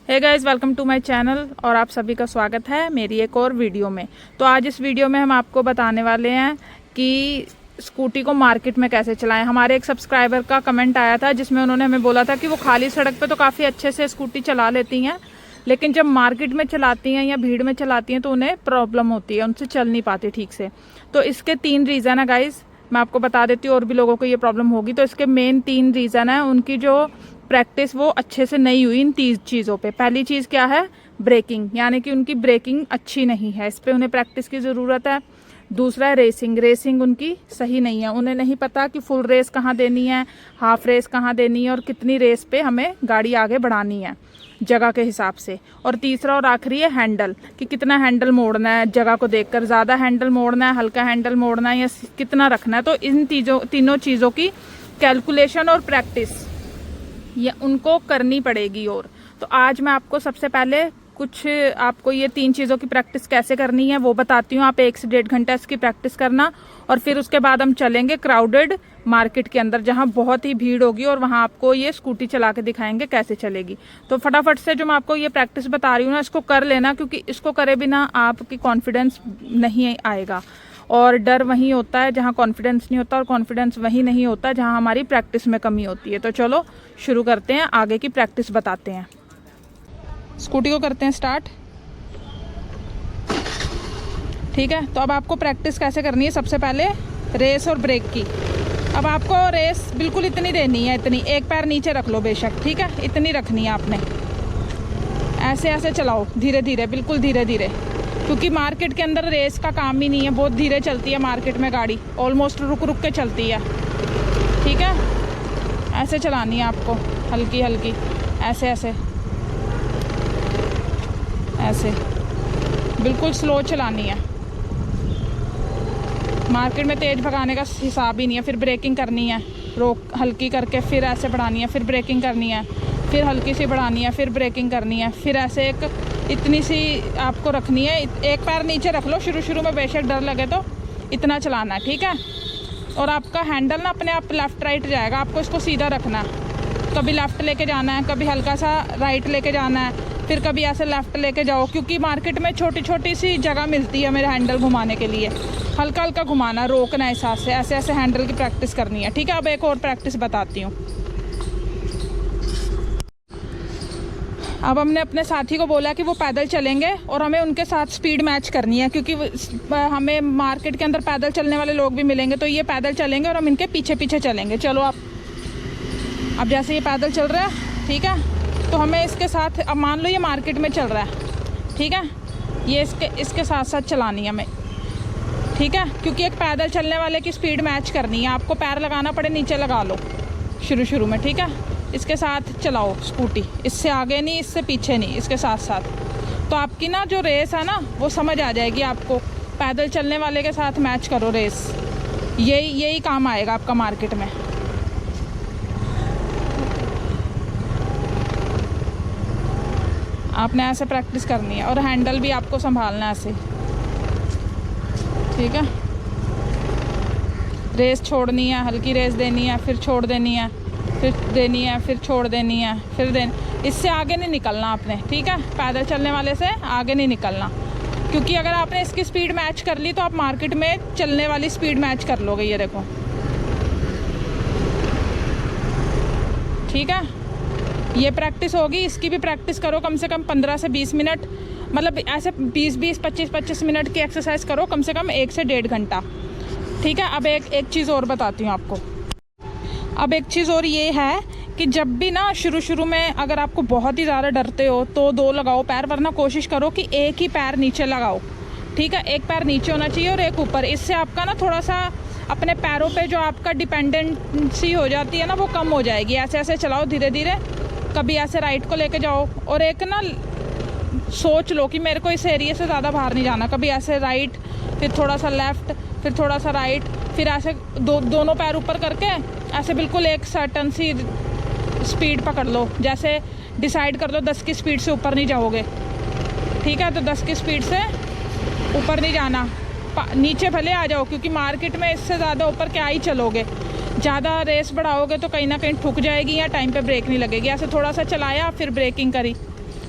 Hey guys, welcome to my channel और आप सभी का स्वागत है मेरी एक और वीडियो में। तो आज इस वीडियो में हम आपको बताने वाले हैं कि स्कूटी को मार्केट में कैसे चलाएं। हमारे एक सब्सक्राइबर का कमेंट आया था जिसमें उन्होंने हमें बोला था कि वो खाली सड़क पे तो काफ़ी अच्छे से स्कूटी चला लेती हैं, लेकिन जब मार्केट में चलाती हैं या भीड़ में चलाती हैं तो उन्हें प्रॉब्लम होती है, उनसे चल नहीं पाती ठीक से। तो इसके 3 रीज़न है गाइज़, मैं आपको बता देती हूँ, और भी लोगों को ये प्रॉब्लम होगी। तो इसके मेन 3 रीज़न है, उनकी जो प्रैक्टिस वो अच्छे से नहीं हुई इन 3 चीज़ों पे। पहली चीज़ क्या है? ब्रेकिंग, यानी कि उनकी ब्रेकिंग अच्छी नहीं है, इस पे उन्हें प्रैक्टिस की ज़रूरत है। दूसरा है रेसिंग उनकी सही नहीं है, उन्हें नहीं पता कि फुल रेस कहाँ देनी है, हाफ रेस कहाँ देनी है और कितनी रेस पे हमें गाड़ी आगे बढ़ानी है जगह के हिसाब से। और तीसरा और आखिरी है हैंडल, कि कितना हैंडल मोड़ना है जगह को देखकर, ज़्यादा हैंडल मोड़ना है, हल्का हैंडल मोड़ना है या कितना रखना है। तो इन तीनों चीज़ों की कैलकुलेशन और प्रैक्टिस ये उनको करनी पड़ेगी। और तो आज मैं आपको सबसे पहले कुछ आपको ये 3 चीज़ों की प्रैक्टिस कैसे करनी है वो बताती हूँ। आप 1 से 1.5 घंटा इसकी प्रैक्टिस करना और फिर उसके बाद हम चलेंगे क्राउडेड मार्केट के अंदर जहाँ बहुत ही भीड़ होगी और वहाँ आपको ये स्कूटी चला के दिखाएंगे कैसे चलेगी। तो फटाफट से जो मैं आपको ये प्रैक्टिस बता रही हूँ ना, इसको कर लेना, क्योंकि इसको करे बिना आपकी कॉन्फिडेंस नहीं आएगा। और डर वहीं होता है जहाँ कॉन्फिडेंस नहीं होता, और कॉन्फिडेंस वहीं नहीं होता जहाँ हमारी प्रैक्टिस में कमी होती है। तो चलो शुरू करते हैं, आगे की प्रैक्टिस बताते हैं। स्कूटी को करते हैं स्टार्ट, ठीक है। तो अब आपको प्रैक्टिस कैसे करनी है, सबसे पहले रेस और ब्रेक की। अब आपको रेस बिल्कुल इतनी देनी है, इतनी, एक पैर नीचे रख लो बेशक, ठीक है, इतनी रखनी है आपने। ऐसे ऐसे चलाओ धीरे धीरे, बिल्कुल धीरे धीरे, क्योंकि मार्केट के अंदर रेस का काम ही नहीं है, बहुत धीरे चलती है मार्केट में गाड़ी, ऑलमोस्ट रुक रुक के चलती है, ठीक है। ऐसे चलानी है आपको, हल्की हल्की, ऐसे ऐसे ऐसे, बिल्कुल स्लो चलानी है। मार्केट में तेज़ भगाने का हिसाब ही नहीं है। फिर ब्रेकिंग करनी है, रोक हल्की करके, फिर ऐसे बढ़ानी है, फिर ब्रेकिंग करनी है, फिर हल्की सी बढ़ानी है, फिर ब्रेकिंग करनी है, फिर ऐसे एक इतनी सी आपको रखनी है। एक पैर नीचे रख लो शुरू में, बेशक डर लगे तो इतना चलाना है, ठीक है। और आपका हैंडल ना अपने आप लेफ़्ट राइट जाएगा, आपको इसको सीधा रखना है। कभी लेफ़्ट लेके जाना है, कभी हल्का सा राइट लेके जाना है, फिर कभी ऐसे लेफ़्ट लेके जाओ, क्योंकि मार्केट में छोटी छोटी सी जगह मिलती है मेरे हैंडल घुमाने के लिए। हल्का हल्का घुमाना, रोकना है साथ से, ऐसे ऐसे हैंडल की प्रैक्टिस करनी है, ठीक है। अब एक और प्रैक्टिस बताती हूँ। अब हमने अपने साथी को बोला कि वो पैदल चलेंगे और हमें उनके साथ स्पीड मैच करनी है, क्योंकि हमें मार्केट के अंदर पैदल चलने वाले लोग भी मिलेंगे, तो ये पैदल चलेंगे और हम इनके पीछे पीछे चलेंगे। चलो आप, अब जैसे ये पैदल चल रहा है, ठीक है, तो हमें इसके साथ, अब मान लो ये मार्केट में चल रहा है, ठीक है, ये इसके साथ साथ चलानी है हमें, ठीक है, क्योंकि एक पैदल चलने वाले की स्पीड मैच करनी है। आपको पैर लगाना पड़े नीचे लगा लो शुरू में, ठीक है। इसके साथ चलाओ स्कूटी, इससे आगे नहीं, इससे पीछे नहीं, इसके साथ साथ। तो आपकी ना जो रेस है ना वो समझ आ जाएगी आपको। पैदल चलने वाले के साथ मैच करो रेस, यही काम आएगा आपका मार्केट में। आपने ऐसे प्रैक्टिस करनी है और हैंडल भी आपको संभालना है ऐसे, ठीक है। रेस छोड़नी है, हल्की रेस देनी है, फिर छोड़ देनी है, फिर देनी है, फिर छोड़ देनी है, फिर देनी। इससे आगे नहीं निकलना आपने, ठीक है। पैदल चलने वाले से आगे नहीं निकलना, क्योंकि अगर आपने इसकी स्पीड मैच कर ली तो आप मार्केट में चलने वाली स्पीड मैच कर लोगे। ये देखो, ठीक है, ये प्रैक्टिस होगी। इसकी भी प्रैक्टिस करो कम से कम 15 से 20 मिनट, मतलब ऐसे 20-20, 25-25 मिनट की एक्सरसाइज करो कम से कम 1 से 1.5 घंटा, ठीक है। अब एक चीज़ और बताती हूँ आपको। अब एक चीज़ और ये है कि जब भी ना शुरू में अगर आपको बहुत ही ज़्यादा डरते हो तो 2 लगाओ पैर, वरना कोशिश करो कि एक ही पैर नीचे लगाओ, ठीक है। एक पैर नीचे होना चाहिए और एक ऊपर। इससे आपका ना थोड़ा सा अपने पैरों पे जो आपका डिपेंडेंसी हो जाती है ना वो कम हो जाएगी। ऐसे ऐसे चलाओ धीरे धीरे, कभी ऐसे राइट को लेके जाओ, और एक ना सोच लो कि मेरे को इस एरिया से ज़्यादा बाहर नहीं जाना। कभी ऐसे राइट, फिर थोड़ा सा लेफ़्ट, फिर थोड़ा सा राइट, फिर ऐसे दोनों पैर ऊपर करके ऐसे बिल्कुल एक सर्टन सी स्पीड पकड़ लो। जैसे डिसाइड कर लो 10 की स्पीड से ऊपर नहीं जाओगे, ठीक है। तो 10 की स्पीड से ऊपर नहीं जाना, नीचे भले आ जाओ, क्योंकि मार्केट में इससे ज़्यादा ऊपर क्या ही चलोगे। ज़्यादा रेस बढ़ाओगे तो कहीं ना कहीं ठुक जाएगी या टाइम पे ब्रेक नहीं लगेगी। ऐसे थोड़ा सा चलाया, फिर ब्रेकिंग करी,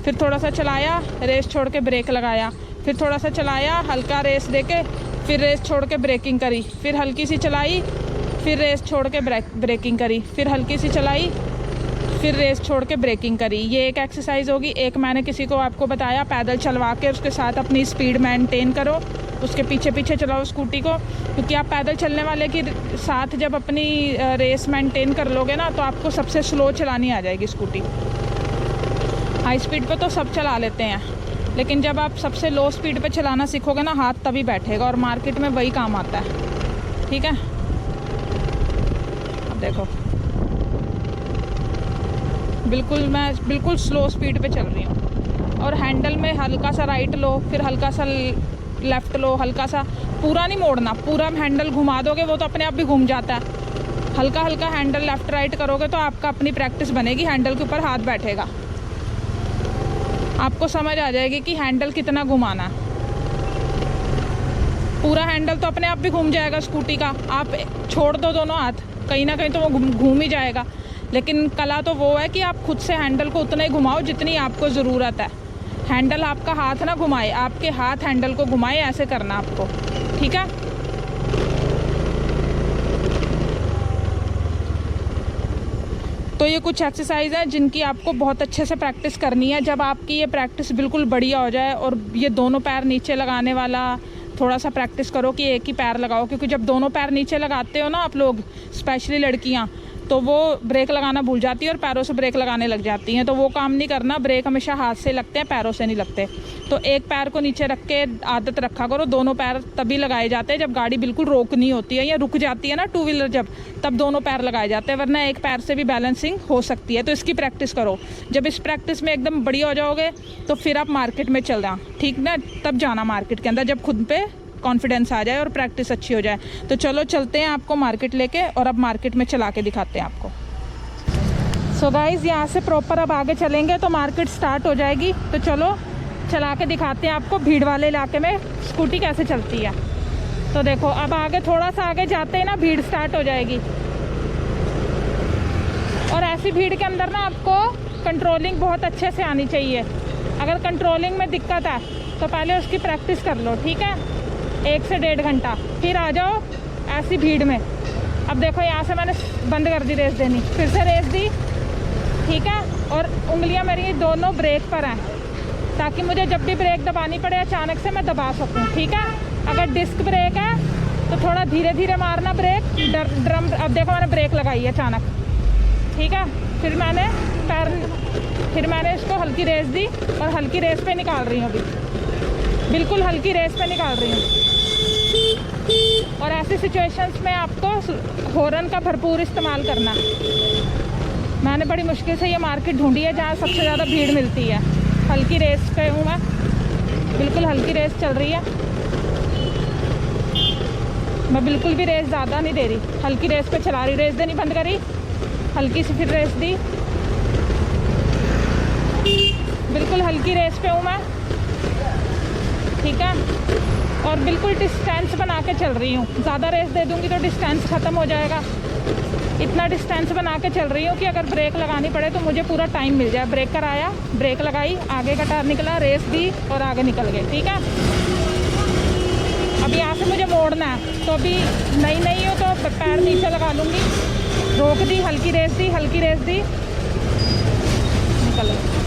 फिर थोड़ा सा चलाया, रेस छोड़ के ब्रेक लगाया, फिर थोड़ा सा चलाया, हल्का रेस देके फिर रेस छोड़ के ब्रेकिंग करी, फिर हल्की सी चलाई, फिर रेस छोड़ के ब्रेकिंग करी, फिर हल्की सी चलाई, फिर रेस छोड़ के ब्रेकिंग करी। ये एक एक्सरसाइज होगी। एक मैंने किसी को आपको बताया, पैदल चलवा के उसके साथ अपनी स्पीड मेंटेन करो, उसके पीछे पीछे चलाओ स्कूटी को, क्योंकि आप पैदल चलने वाले के साथ जब अपनी रेस मेंटेन कर लोगे ना तो आपको सबसे स्लो चलानी आ जाएगी स्कूटी। हाई स्पीड पे तो सब चला लेते हैं, लेकिन जब आप सबसे लो स्पीड पे चलाना सीखोगे ना, हाथ तभी बैठेगा, और मार्केट में वही काम आता है। ठीक है, अब देखो मैं बिल्कुल स्लो स्पीड पे चल रही हूँ, और हैंडल में हल्का सा राइट लो, फिर हल्का सा लेफ़्ट लो, हल्का सा, पूरा नहीं मोड़ना, पूरा हैंडल घुमा दोगे वो तो अपने आप भी घूम जाता है। हल्का हल्का हैंडल लेफ़्ट राइट करोगे तो आपका अपनी प्रैक्टिस बनेगी, हैंडल के ऊपर हाथ बैठेगा, आपको समझ आ जाएगी कि हैंडल कितना घुमाना है। पूरा हैंडल तो अपने आप भी घूम जाएगा स्कूटी का, आप छोड़ दो दोनों हाथ, कहीं ना कहीं तो वो घूम ही जाएगा। लेकिन कला तो वो है कि आप खुद से हैंडल को उतना ही घुमाओ जितनी आपको ज़रूरत है। हैंडल आपका हाथ ना घुमाए, आपके हाथ हैंडल को घुमाए, ऐसे करना आपको। ठीक है, तो ये कुछ एक्सरसाइज है जिनकी आपको बहुत अच्छे से प्रैक्टिस करनी है। जब आपकी ये प्रैक्टिस बिल्कुल बढ़िया हो जाए, और ये दोनों पैर नीचे लगाने वाला थोड़ा सा प्रैक्टिस करो कि एक ही पैर लगाओ, क्योंकि जब दोनों पैर नीचे लगाते हो ना आप लोग, स्पेशली लड़कियां, तो वो ब्रेक लगाना भूल जाती है और पैरों से ब्रेक लगाने लग जाती हैं। तो वो काम नहीं करना, ब्रेक हमेशा हाथ से लगते हैं, पैरों से नहीं लगते। तो एक पैर को नीचे रख के आदत रखा करो, दोनों पैर तभी लगाए जाते हैं जब गाड़ी बिल्कुल रोकनी होती है या रुक जाती है ना टू व्हीलर, जब तब दोनों पैर लगाए जाते हैं, वरना एक पैर से भी बैलेंसिंग हो सकती है। तो इसकी प्रैक्टिस करो। जब इस प्रैक्टिस में एकदम बढ़िया हो जाओगे तो फिर आप मार्केट में चल जाओ, ठीक ना, तब जाना मार्केट के अंदर, जब खुद पे कॉन्फिडेंस आ जाए और प्रैक्टिस अच्छी हो जाए। तो चलो चलते हैं आपको मार्केट लेके, और अब मार्केट में चला के दिखाते हैं आपको। सो गाइज़, यहाँ से प्रॉपर अब आगे चलेंगे तो मार्केट स्टार्ट हो जाएगी। तो चलो चला के दिखाते हैं आपको भीड़ वाले इलाके में स्कूटी कैसे चलती है। तो देखो अब आगे, थोड़ा सा आगे जाते ही ना भीड़ स्टार्ट हो जाएगी, और ऐसी भीड़ के अंदर ना आपको कंट्रोलिंग बहुत अच्छे से आनी चाहिए। अगर कंट्रोलिंग में दिक्कत है तो पहले उसकी प्रैक्टिस कर लो, ठीक है, 1 से 1.5 घंटा, फिर आ जाओ ऐसी भीड़ में। अब देखो यहाँ से मैंने बंद कर दी रेस देनी, फिर से रेस दी, ठीक है, और उंगलियां मेरी दोनों ब्रेक पर हैं, ताकि मुझे जब भी ब्रेक दबानी पड़े अचानक से मैं दबा सकूं। ठीक है, अगर डिस्क ब्रेक है तो थोड़ा धीरे धीरे मारना ब्रेक, ड्रम। अब देखो मैंने ब्रेक लगाई है अचानक, ठीक है, फिर मैंने इसको हल्की रेस दी, और हल्की रेस पे निकाल रही हूँ, अभी बिल्कुल हल्की रेस पे निकाल रही हूँ। और ऐसी सिचुएशंस में आपको हॉर्न का भरपूर इस्तेमाल करना। मैंने बड़ी मुश्किल से ये मार्केट ढूंढी है जहाँ सबसे ज़्यादा भीड़ मिलती है। हल्की रेस पे हूँ मैं, बिल्कुल हल्की रेस चल रही है, मैं बिल्कुल भी रेस ज़्यादा नहीं दे रही, हल्की रेस पे चला रही। रेस देनी बंद करी, हल्की सी फिर रेस दी, बिल्कुल हल्की रेस पे हूँ मैं, ठीक है, और बिल्कुल डिस्टेंस बना के चल रही हूँ। ज़्यादा रेस दे दूँगी तो डिस्टेंस ख़त्म हो जाएगा। इतना डिस्टेंस बना के चल रही हूँ कि अगर ब्रेक लगानी पड़े तो मुझे पूरा टाइम मिल जाए। ब्रेक कराया, ब्रेक लगाई, आगे का टायर निकला, रेस दी और आगे निकल गए, ठीक है। अब यहाँ से मुझे मोड़ना है, तो अभी नहीं हो तो पैर नीचे लगा लूँगी, रोक दी, हल्की रेस दी, हल्की रेस दी, निकल गई।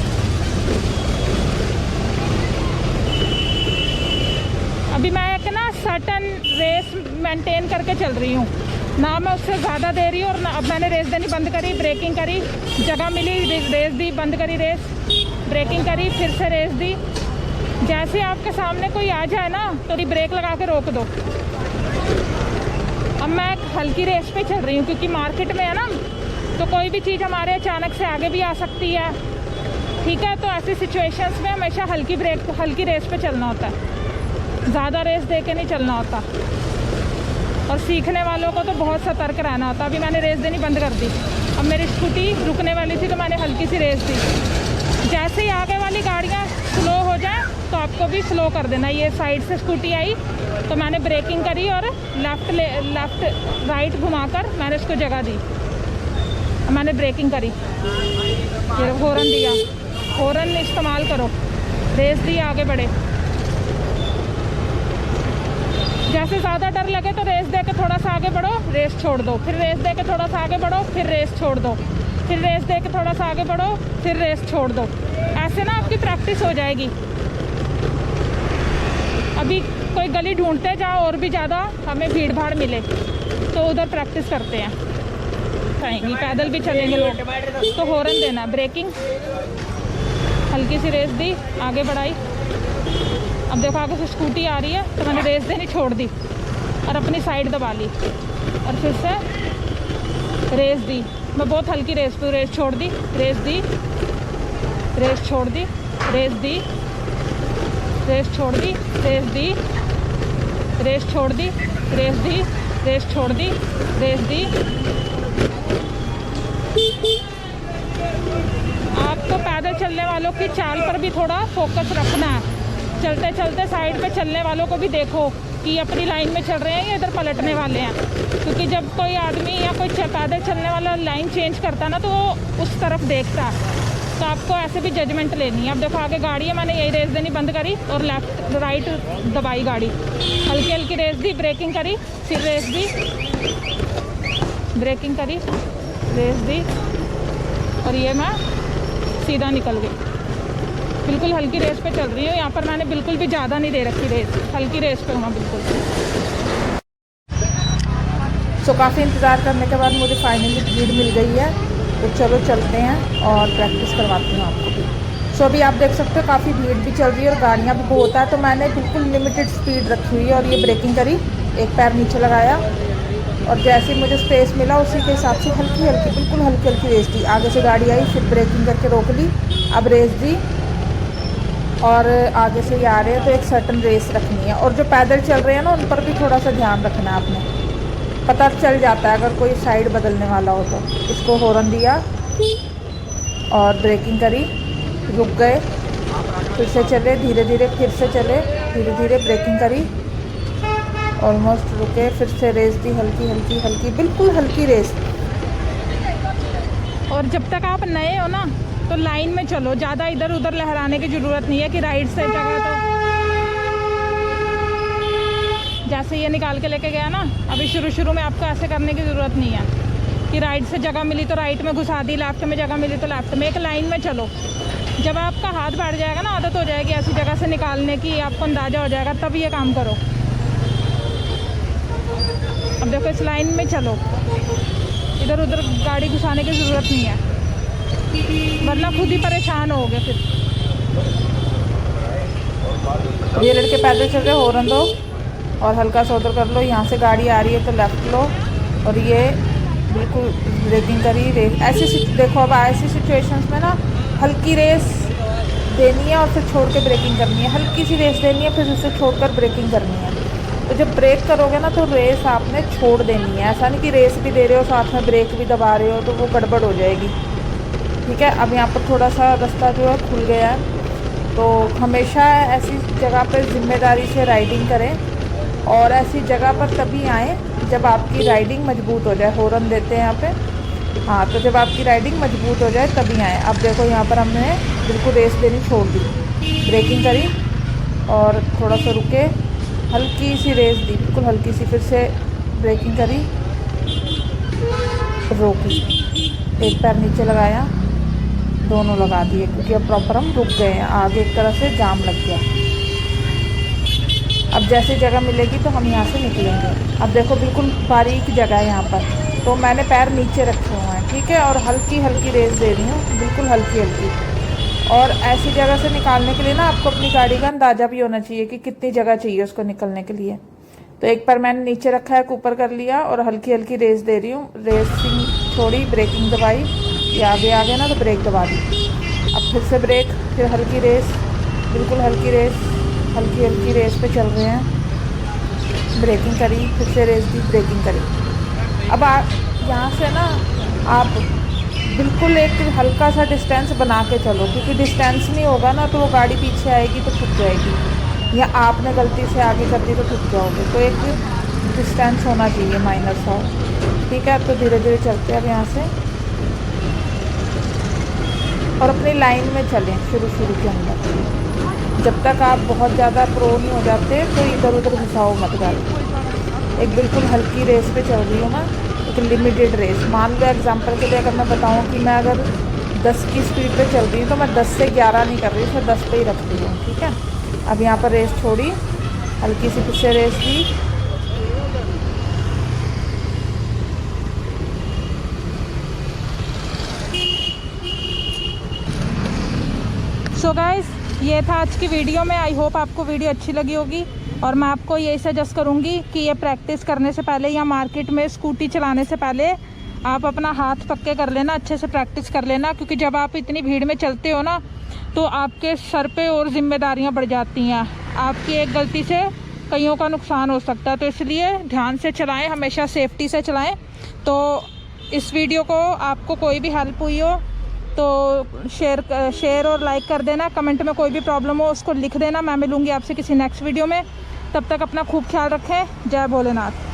अभी मैं एक ना सर्टन रेस मेंटेन करके चल रही हूँ, ना मैं उससे ज़्यादा दे रही हूँ, और ना अब मैंने रेस देनी बंद करी, ब्रेकिंग करी, जगह मिली रेस दी, बंद करी रेस, ब्रेकिंग करी, फिर से रेस दी। जैसे आपके सामने कोई आ जाए ना तो ब्रेक लगा के रोक दो। अब मैं एक हल्की रेस पे चल रही हूँ, क्योंकि मार्केट में है ना, तो कोई भी चीज़ हमारे अचानक से आगे भी आ सकती है, ठीक है। तो ऐसी सिचुएशंस में हमेशा हल्की रेस पे चलना होता है, ज़्यादा रेस दे के नहीं चलना होता। और सीखने वालों को तो बहुत सतर्क रहना होता है। अभी मैंने रेस देनी बंद कर दी, अब मेरी स्कूटी रुकने वाली थी तो मैंने हल्की सी रेस दी। जैसे ही आगे वाली गाड़ियाँ स्लो हो जाए तो आपको भी स्लो कर देना। ये साइड से स्कूटी आई तो मैंने ब्रेकिंग करी और लेफ़्ट राइट घुमाकर मैंने उसको जगह दी, मैंने ब्रेकिंग करी, फिर हॉर्न दिया, हॉर्न इस्तेमाल करो, रेस दी, आगे बढ़े। जैसे ज़्यादा डर लगे तो रेस दे के थोड़ा सा आगे बढ़ो, रेस छोड़ दो, फिर रेस दे के थोड़ा सा आगे बढ़ो, फिर रेस छोड़ दो, फिर रेस दे के थोड़ा सा आगे बढ़ो, फिर रेस छोड़ दो। ऐसे ना आपकी प्रैक्टिस हो जाएगी। अभी कोई गली ढूंढते जाओ और भी ज़्यादा हमें भीड़ भाड़ मिले तो उधर प्रैक्टिस करते हैं। आएंगी पैदल भी चलेंगे लोग तो हॉर्न देना, ब्रेकिंग, हल्की सी रेस दी, आगे बढ़ाई। अब देखो आगे से स्कूटी आ रही है तो मैंने रेस देनी छोड़ दी और अपनी साइड दबा ली और फिर से रेस दी। मैं बहुत हल्की रेस पे, रेस छोड़ दी, रेस दी, रेस छोड़ दी, रेस दी, रेस छोड़ दी, रेस दी, रेस छोड़ दी, रेस दी, रेस छोड़ दी, रेस दी। आपको पैदल चलने वालों की चाल पर भी थोड़ा फोकस रखना है। चलते चलते साइड पे चलने वालों को भी देखो कि अपनी लाइन में चल रहे हैं या इधर पलटने वाले हैं, क्योंकि जब कोई आदमी या कोई पैदल चलने वाला लाइन चेंज करता है ना तो वो उस तरफ देखता है। तो आपको ऐसे भी जजमेंट लेनी है। अब देखो आगे गाड़ी है, मैंने यही रेस देनी बंद करी और लेफ्ट राइट दबाई गाड़ी, हल्की हल्की रेस दी, ब्रेकिंग करी, फिर रेस दी, ब्रेकिंग करी, रेस दी और ये मैं सीधा निकल गई। बिल्कुल हल्की रेस पे चल रही हूँ। यहाँ पर मैंने बिल्कुल भी ज़्यादा नहीं दे रखी रेस, हल्की रेस पे हूँ बिल्कुल। सो काफ़ी इंतज़ार करने के बाद मुझे फाइनली भीड़ मिल गई है, तो चलो चलते हैं और प्रैक्टिस करवाती हूँ आपको भी। सो अभी आप देख सकते हो काफ़ी भीड़ भी चल रही है और गाड़ियाँ भी बहुत है, तो मैंने बिल्कुल लिमिटेड स्पीड रखी हुई है और ये ब्रेकिंग करी, एक पैर नीचे लगाया और जैसे ही मुझे स्पेस मिला उसी के हिसाब से हल्की हल्की, बिल्कुल हल्की हल्की रेस दी। आगे से गाड़ी आई, फिर ब्रेकिंग करके रोक ली, अब रेस दी और आगे से ये आ रहे हैं तो एक सर्टन रेस रखनी है। और जो पैदल चल रहे हैं ना उन पर भी थोड़ा सा ध्यान रखना है आपने, पता चल जाता है अगर कोई साइड बदलने वाला हो तो। इसको हॉर्न दिया और ब्रेकिंग करी, रुक गए, फिर से चले, धीरे धीरे फिर से चले, धीरे धीरे ब्रेकिंग करी, ऑलमोस्ट रुके, फिर से रेस दी, हल्की हल्की हल्की, बिल्कुल हल्की रेस। और जब तक आप नए हो ना तो लाइन में चलो, ज़्यादा इधर उधर लहराने की ज़रूरत नहीं है कि राइट से जगह, तो जैसे ये निकाल के लेके गया ना, अभी शुरू में आपको ऐसे करने की ज़रूरत नहीं है कि राइट से जगह मिली तो राइट में घुसा दी, लेफ्ट में जगह मिली तो लेफ्ट में। एक लाइन में चलो। जब आपका हाथ बैठ जाएगा ना, आदत हो जाएगी ऐसी जगह से निकालने की, आपको अंदाज़ा हो जाएगा, तब ये काम करो। अब देखो इस लाइन में चलो, इधर उधर गाड़ी घुसाने की ज़रूरत नहीं है, वरना खुद ही परेशान होगे फिर। ये लड़के पैदल चल रहे, हॉर्न दो और हल्का सा उधर कर लो। यहाँ से गाड़ी आ रही है तो लेफ्ट लो और ये बिल्कुल ब्रेकिंग करी, रेस ऐसी। देखो अब ऐसी सिचुएशंस में ना हल्की रेस देनी है और फिर छोड़ के ब्रेकिंग करनी है, हल्की सी रेस देनी है फिर उसे छोड़कर ब्रेकिंग करनी है। तो जब ब्रेक करोगे ना तो रेस आपने छोड़ देनी है, ऐसा नहीं कि रेस भी दे रहे हो साथ में ब्रेक भी दबा रहे हो, तो वो गड़बड़ हो जाएगी। ठीक है, अब यहाँ पर थोड़ा सा रास्ता जो है खुल गया है, तो हमेशा ऐसी जगह पर ज़िम्मेदारी से राइडिंग करें और ऐसी जगह पर तभी आएँ जब आपकी राइडिंग मजबूत हो जाए। हॉर्न देते हैं यहाँ पे, हाँ, तो जब आपकी राइडिंग मजबूत हो जाए तभी आएँ। अब देखो यहाँ पर हमने बिल्कुल रेस देनी छोड़ दी, ब्रेकिंग करी और थोड़ा सा रुके, हल्की सी रेस दी, बिल्कुल हल्की सी, फिर से ब्रेकिंग करी, रोकी, एक पैर नीचे लगाया, दोनों लगा दिए क्योंकि अब प्रॉपर हम रुक गए हैं, आगे एक तरह से जाम लग गया। अब जैसे जगह मिलेगी तो हम यहाँ से निकलेंगे। अब देखो बिल्कुल बारीक जगह है यहाँ पर, तो मैंने पैर नीचे रखे हुए हैं, ठीक है, और हल्की हल्की रेस दे रही हूँ, बिल्कुल हल्की हल्की। और ऐसी जगह से निकालने के लिए ना आपको अपनी गाड़ी का अंदाज़ा भी होना चाहिए कि कितनी जगह चाहिए उसको निकलने के लिए। तो एक पैर मैंने नीचे रखा है, ऊपर कर लिया और हल्की हल्की रेस दे रही हूँ, रेसिंग छोड़ी, ब्रेकिंग दबाई, ये आगे आ गया ना तो ब्रेक दबा दी। अब फिर से ब्रेक, फिर हल्की रेस, बिल्कुल हल्की रेस, हल्की हल्की रेस पे चल रहे हैं, ब्रेकिंग करी, फिर से रेस दी, ब्रेकिंग करी। अब यहाँ से ना आप बिल्कुल एक हल्का सा डिस्टेंस बना के चलो, क्योंकि डिस्टेंस नहीं होगा ना तो वो गाड़ी पीछे आएगी तो ठुक जाएगी, या आपने गलती से आगे कर दी तो ठुक जाओगे। तो एक डिस्टेंस होना चाहिए माइनर सा, ठीक है। अब तो धीरे धीरे चलते हैं अब यहाँ से, और अपनी लाइन में चलें शुरू के अंदर। जब तक आप बहुत ज़्यादा प्रो नहीं हो जाते तो इधर उधर घुसाओ मत गाड़ी। एक बिल्कुल हल्की रेस पे चल रही हूँ मैं, एक लिमिटेड रेस। मान लो एग्जांपल के लिए अगर मैं बताऊँ कि मैं अगर 10 की स्पीड पे चल रही हूँ तो मैं 10 से 11 नहीं कर रही, उसे 10 पे ही रख रही हूँ, ठीक है। अब यहाँ पर रेस छोड़ी, हल्की सी पीछे रेस दी। सो गाइस, ये था आज की वीडियो में। आई होप आपको वीडियो अच्छी लगी होगी, और मैं आपको यही सजेस्ट करूँगी कि ये प्रैक्टिस करने से पहले या मार्केट में स्कूटी चलाने से पहले आप अपना हाथ पक्के कर लेना, अच्छे से प्रैक्टिस कर लेना। क्योंकि जब आप इतनी भीड़ में चलते हो ना तो आपके सर पे और जिम्मेदारियां बढ़ जाती हैं। आपकी एक गलती से कईयों का नुकसान हो सकता है, तो इसलिए ध्यान से चलाएं, हमेशा सेफ्टी से चलाएं। तो इस वीडियो को आपको कोई भी हेल्प हुई हो तो शेयर और लाइक कर देना। कमेंट में कोई भी प्रॉब्लम हो उसको लिख देना। मैं मिलूँगी आपसे किसी नेक्स्ट वीडियो में। तब तक अपना खूब ख्याल रखें। जय भोलेनाथ।